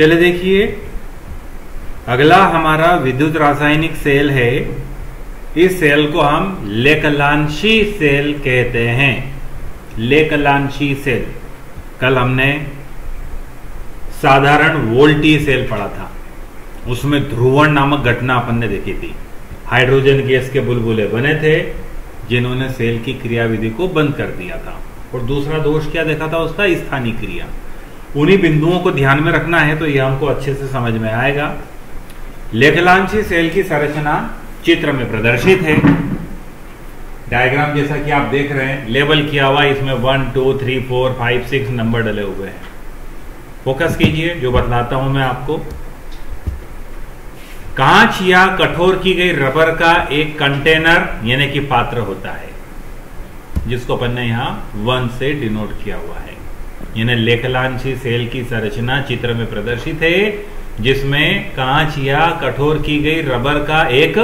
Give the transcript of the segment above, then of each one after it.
चले देखिए, अगला हमारा विद्युत रासायनिक सेल है। इस सेल को हम लेकलांशी सेल कहते हैं। लेकलांशी सेल, कल हमने साधारण वोल्टी सेल पढ़ा था, उसमें ध्रुवण नामक घटना अपन ने देखी थी। हाइड्रोजन गैस के बुलबुले बने थे जिन्होंने सेल की क्रियाविधि को बंद कर दिया था। और दूसरा दोष क्या देखा था उसका? स्थानीय क्रिया। उन्हीं बिंदुओं को ध्यान में रखना है तो यह हमको अच्छे से समझ में आएगा। लेखलांशी सेल की संरचना चित्र में प्रदर्शित है। डायग्राम जैसा कि आप देख रहे हैं, लेबल किया हुआ, इसमें 1 2 3 4 5 6 नंबर डले हुए हैं। फोकस कीजिए, जो बतलाता हूं मैं आपको। कांच या कठोर की गई रबर का एक कंटेनर यानी कि पात्र होता है, जिसको अपन ने यहां 1 से डिनोट किया हुआ है। यानी लेखलांशी सेल की संरचना चित्र में प्रदर्शित है, जिसमें कांच या कठोर की गई रबर का एक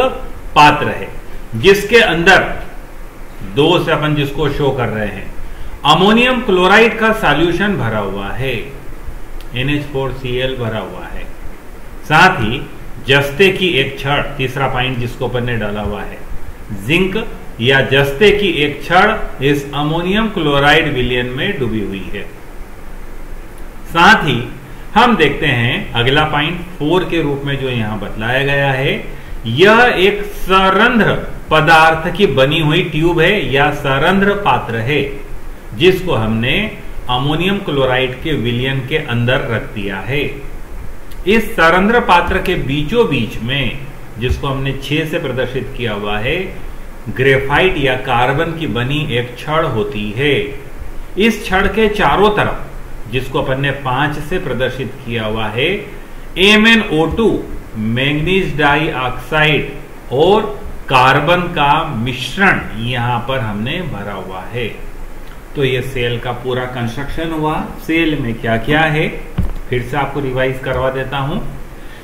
पात्र है, जिसके अंदर 2 से अपन जिसको शो कर रहे हैं, अमोनियम क्लोराइड का सॉल्यूशन भरा हुआ है, NH4Cl भरा हुआ है। साथ ही जस्ते की एक छड़, तीसरा पॉइंट जिसको अपन ने डाला हुआ है, जिंक या जस्ते की एक छड़ इस अमोनियम क्लोराइड विलयन में डूबी हुई है। साथ ही हम देखते हैं अगला पॉइंट 4 के रूप में जो यहां बतलाया गया है, यह एक सरंध्र पदार्थ की बनी हुई ट्यूब है या सरंध्र पात्र है, जिसको हमने अमोनियम क्लोराइड के विलयन के अंदर रख दिया है। इस सरंध्र पात्र के बीचों बीच में, जिसको हमने 6 से प्रदर्शित किया हुआ है, ग्रेफाइट या कार्बन की बनी एक छड़ होती है। इस छड़ के चारों तरफ, जिसको अपन ने 5 से प्रदर्शित किया हुआ है, MnO2 मैंगनीज डाई ऑक्साइड और कार्बन का मिश्रण यहां पर हमने भरा हुआ है। तो ये सेल का पूरा कंस्ट्रक्शन हुआ। सेल में क्या क्या है फिर से आपको रिवाइज करवा देता हूं।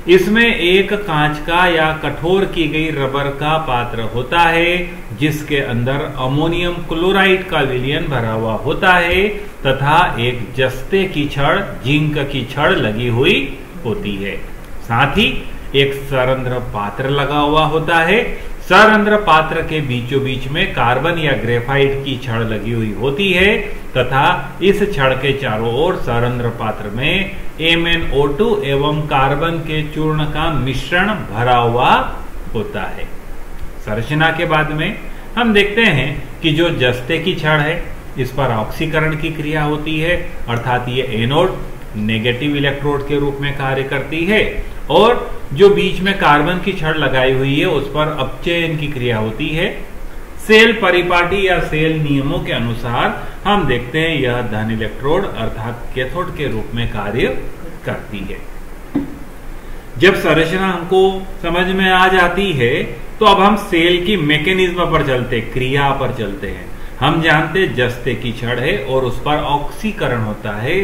इसमें एक कांच का या कठोर की गई रबर का पात्र होता है, जिसके अंदर अमोनियम क्लोराइड का विलयन भरा हुआ होता है, तथा एक जस्ते की छड़, जिंक की छड़ लगी हुई होती है। साथ ही एक सरंध्र पात्र लगा हुआ होता है। सरंध्र पात्र के बीचों बीच में कार्बन या ग्रेफाइट की छड़ लगी हुई होती है, तथा इस छड़ के चारों ओर सरंध्र पात्र में MnO2 एवं कार्बन के चूर्ण का मिश्रण भरा हुआ होता है। संरचना के बाद में हम देखते हैं कि जो जस्ते की छड़ है, इस पर ऑक्सीकरण की क्रिया होती है, अर्थात ये एनोड नेगेटिव इलेक्ट्रोड के रूप में कार्य करती है, और जो बीच में कार्बन की छड़ लगाई हुई है उस पर अपचयन की क्रिया होती है। सेल परिपाटी या सेल नियमों के अनुसार हम देखते हैं यह धन इलेक्ट्रोड अर्थात कैथोड के रूप में कार्य करती है। जब संरचना हमको समझ में आ जाती है तो अब हम सेल की मैकेनिज्म पर चलते, क्रिया पर चलते हैं। हम जानते जस्ते की छड़ है और उस पर ऑक्सीकरण होता है।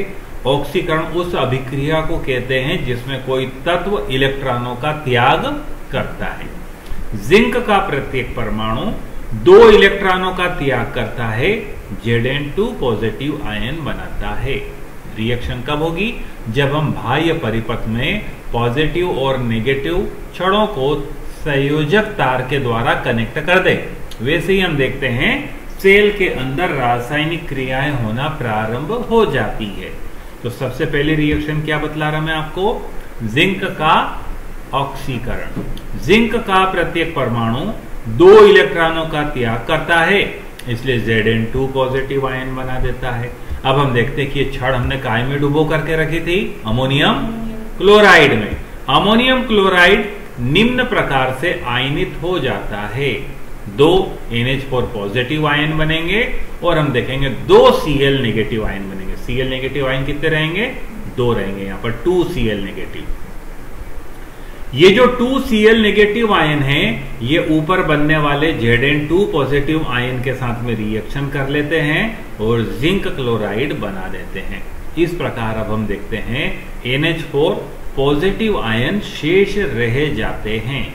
ऑक्सीकरण उस अभिक्रिया को कहते हैं जिसमें कोई तत्व इलेक्ट्रॉनों का त्याग करता है। जिंक का प्रत्येक परमाणु 2 इलेक्ट्रॉनों का त्याग करता है, Zn2 पॉजिटिव आयन बनाता है। रिएक्शन कब होगी? जब हम बाह्य परिपथ में पॉजिटिव और नेगेटिव छड़ों को संयोजक तार के द्वारा कनेक्ट कर दे। वैसे ही हम देखते हैं सेल के अंदर रासायनिक क्रियाएं होना प्रारंभ हो जाती है। तो सबसे पहले रिएक्शन क्या बतला रहा मैं आपको? जिंक का ऑक्सीकरण। जिंक का प्रत्येक परमाणु 2 इलेक्ट्रॉनों का त्याग करता है, इसलिए Zn2 पॉजिटिव आयन बना देता है। अब हम देखते हैं कि ये छड़ हमने काय में डुबो करके रखी थी? अमोनियम क्लोराइड में। अमोनियम क्लोराइड निम्न प्रकार से आयनित हो जाता है। 2 NH4 पॉजिटिव आयन बनेंगे और हम देखेंगे 2 Cl नेगेटिव आयन बनेंगे। Cl नेगेटिव आयन कितने रहेंगे? 2 रहेंगे। यहां पर 2 Cl नेगेटिव। ये जो 2 Cl नेगेटिव आयन है, ये ऊपर बनने वाले Zn2 पॉजिटिव आयन के साथ में रिएक्शन कर लेते हैं और जिंक क्लोराइड बना देते हैं। इस प्रकार अब हम देखते हैं NH4 पॉजिटिव आयन शेष रह जाते हैं।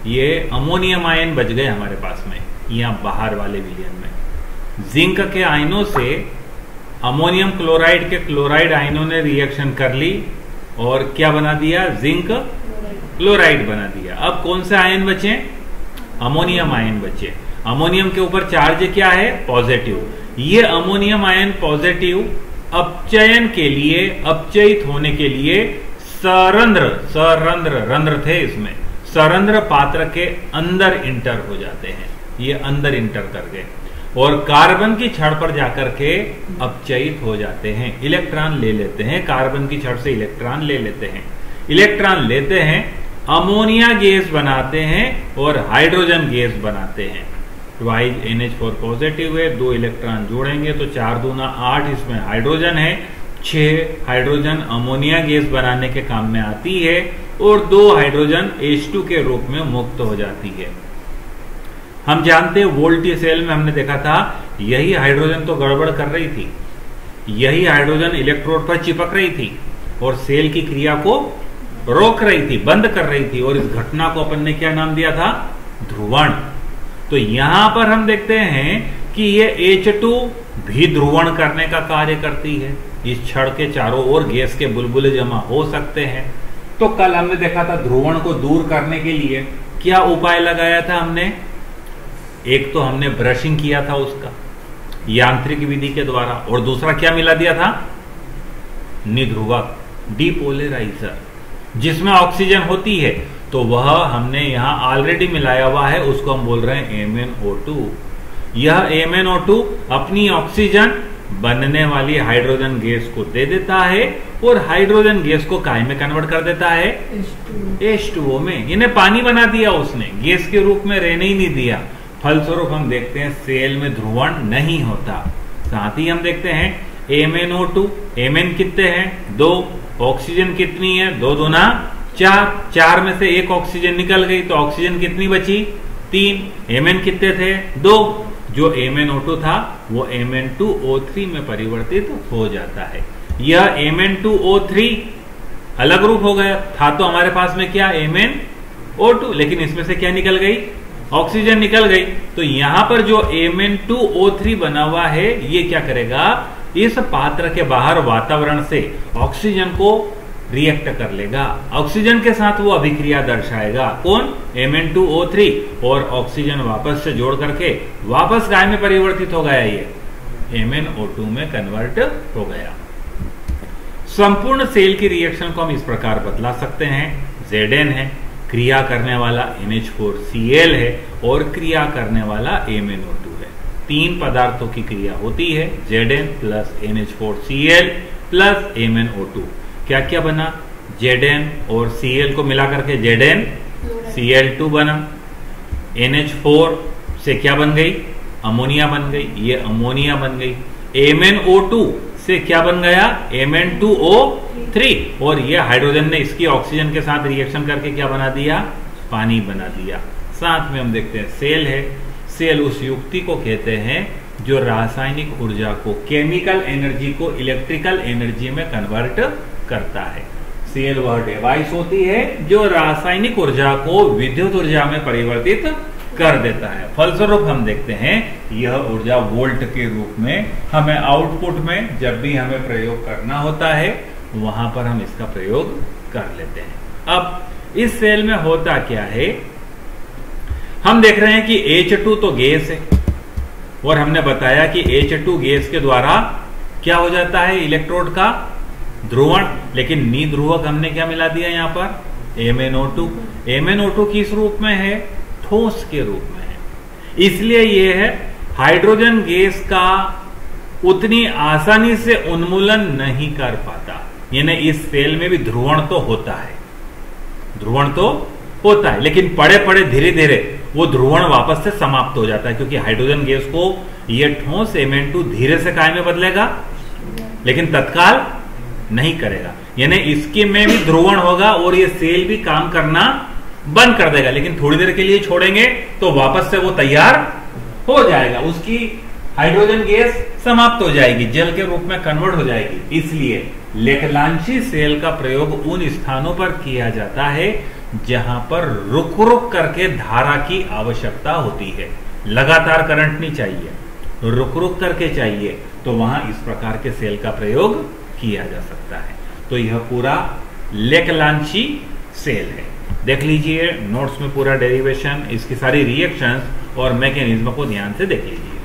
ये अमोनियम आयन बच गए हमारे पास में, यहां बाहर वाले विलयन में। जिंक के आयनों से अमोनियम क्लोराइड के क्लोराइड आयनों ने रिएक्शन कर ली और क्या बना दिया, जिंक क्लोराइड बना दिया। अब कौन से आयन बचे, अमोनियम आयन बचे। अमोनियम के ऊपर चार्ज क्या है, पॉजिटिव। ये अमोनियम आयन पॉजिटिव अपचयन के लिए, अपचयित होने के लिए रंध्र थे इसमें, सरंध्र पात्र के अंदर इंटर हो जाते हैं। ये अंदर इंटर कर गए और कार्बन की छड़ पर जाकर के अपचयित हो जाते हैं, इलेक्ट्रॉन ले लेते हैं। कार्बन की छड़ से इलेक्ट्रॉन ले लेते हैं, इलेक्ट्रॉन लेते हैं, अमोनिया गैस बनाते हैं और हाइड्रोजन गैस बनाते हैं। ट्वाइस NH4 पॉजिटिव है, 2 इलेक्ट्रॉन जोड़ेंगे तो 4 दूना 8, इसमें हाइड्रोजन है। 6 हाइड्रोजन अमोनिया गैस बनाने के काम में आती है और 2 हाइड्रोजन H2 के रूप में मुक्त हो जाती है। हम जानते हैं वोल्टी सेल में हमने देखा था, यही हाइड्रोजन तो गड़बड़ कर रही थी, यही हाइड्रोजन इलेक्ट्रोड पर चिपक रही थी और सेल की क्रिया को रोक रही थी, बंद कर रही थी। और इस घटना को अपन ने क्या नाम दिया था, ध्रुवण। तो यहां पर हम देखते हैं कि ये H2 भी ध्रुवण करने का कार्य करती है। इस छड़ के चारों ओर गैस के बुलबुले जमा हो सकते हैं। तो कल हमने देखा था ध्रुवण को दूर करने के लिए क्या उपाय लगाया था हमने, एक तो हमने ब्रशिंग किया था उसका यांत्रिक विधि के द्वारा, और दूसरा क्या मिला दिया था, निध्रुवक, डिपोलराइजर, जिसमें ऑक्सीजन होती है। तो वह हमने यहां ऑलरेडी मिलाया हुआ है, उसको हम बोल रहे हैं MnO2। यह MnO2 अपनी ऑक्सीजन बनने वाली हाइड्रोजन गैस को दे देता है और हाइड्रोजन गैस को काय में कन्वर्ट कर देता है, H2O में। इन्हें पानी बना दिया उसने, गैस के रूप में रहने ही नहीं दिया। फलस्वरूप हम देखते हैं सेल में ध्रुवण नहीं होता। साथ ही हम देखते हैं MnO2, Mn कितने हैं, 2, ऑक्सीजन कितनी है, 2 दूना 4, 4 में से 1 ऑक्सीजन निकल गई तो ऑक्सीजन कितनी बची, 3। Mn कितने थे, 2। जो MnO2 था वो Mn2O3 में परिवर्तित हो जाता है। यह Mn2O3 अलग रूप हो गया था, तो हमारे पास में क्या MnO2, लेकिन इसमें से क्या निकल गई, ऑक्सीजन निकल गई। तो यहां पर जो Mn2O3 बना हुआ है ये क्या करेगा, इस पात्र के बाहर वातावरण से ऑक्सीजन को रिएक्ट कर लेगा, ऑक्सीजन के साथ वो अभिक्रिया दर्शाएगा, कौन, Mn2O3, और ऑक्सीजन वापस से जोड़ करके वापस काय में परिवर्तित हो गया, ये MnO2 में कन्वर्ट हो गया। संपूर्ण सेल की रिएक्शन को हम इस प्रकार बतला सकते हैं, Zn है, क्रिया करने वाला NH4Cl है और क्रिया करने वाला MnO2 है। 3 पदार्थों की क्रिया होती है, Zn plus NH4Cl plus MnO2। क्या क्या बना, Zn और Cl को मिला करके ZnCl2 बना। NH4 से क्या बन गई, अमोनिया बन गई, ये अमोनिया बन गई। MnO2 से क्या बन गया, Mn2O3, और ये हाइड्रोजन ने इसकी ऑक्सीजन के साथ रिएक्शन करके क्या बना दिया, पानी बना दिया। साथ में हम देखते हैं सेल है, सेल उस युक्ति को कहते हैं जो रासायनिक ऊर्जा को, केमिकल एनर्जी को इलेक्ट्रिकल एनर्जी में कन्वर्ट करता है। सेल वह डिवाइस होती है जो रासायनिक ऊर्जा को विद्युत ऊर्जा में परिवर्तित कर देता है। फलस्वरूप हम देखते हैं यह ऊर्जा वोल्ट के रूप में हमें आउटपुट में जब भी हमें प्रयोग करना होता है वहां पर हम इसका प्रयोग कर लेते हैं। अब इस सेल में होता क्या है, हम देख रहे हैं कि H2 तो गैस है और हमने बताया कि H2 गैस के द्वारा क्या हो जाता है, इलेक्ट्रोड का ध्रुवण। लेकिन निध्रुवक हमने क्या मिला दिया यहां पर, MnO2। MnO2 किस रूप में है, ठोस के रूप में है, इसलिए यह है हाइड्रोजन गैस का उतनी आसानी से उन्मूलन नहीं कर पाता। यानी इस सेल में भी ध्रुवण तो होता है, ध्रुवण तो होता है, लेकिन पड़े पड़े धीरे धीरे वो ध्रुवण वापस से समाप्त हो जाता है, क्योंकि हाइड्रोजन गैस को ये ठोस Mn2 धीरे से काय में बदलेगा, लेकिन तत्काल नहीं करेगा। यानी इसके में भी ध्रुवण होगा और ये सेल भी काम करना बंद कर देगा, लेकिन थोड़ी देर के लिए छोड़ेंगे तो वापस से वो तैयार हो जाएगा, उसकी हाइड्रोजन गैस समाप्त हो जाएगी, जल के रूप में कन्वर्ट हो जाएगी। इसलिए लेखलांशी सेल का प्रयोग उन स्थानों पर किया जाता है जहां पर रुक रुक करके धारा की आवश्यकता होती है, लगातार करंट नहीं चाहिए, रुक रुक करके चाहिए, तो वहां इस प्रकार के सेल का प्रयोग किया जा सकता है। तो यह पूरा लेकलांची सेल है। देख लीजिए नोट्स में पूरा डेरिवेशन, इसकी सारी रिएक्शंस और मैकेनिज्म को ध्यान से देख लीजिए।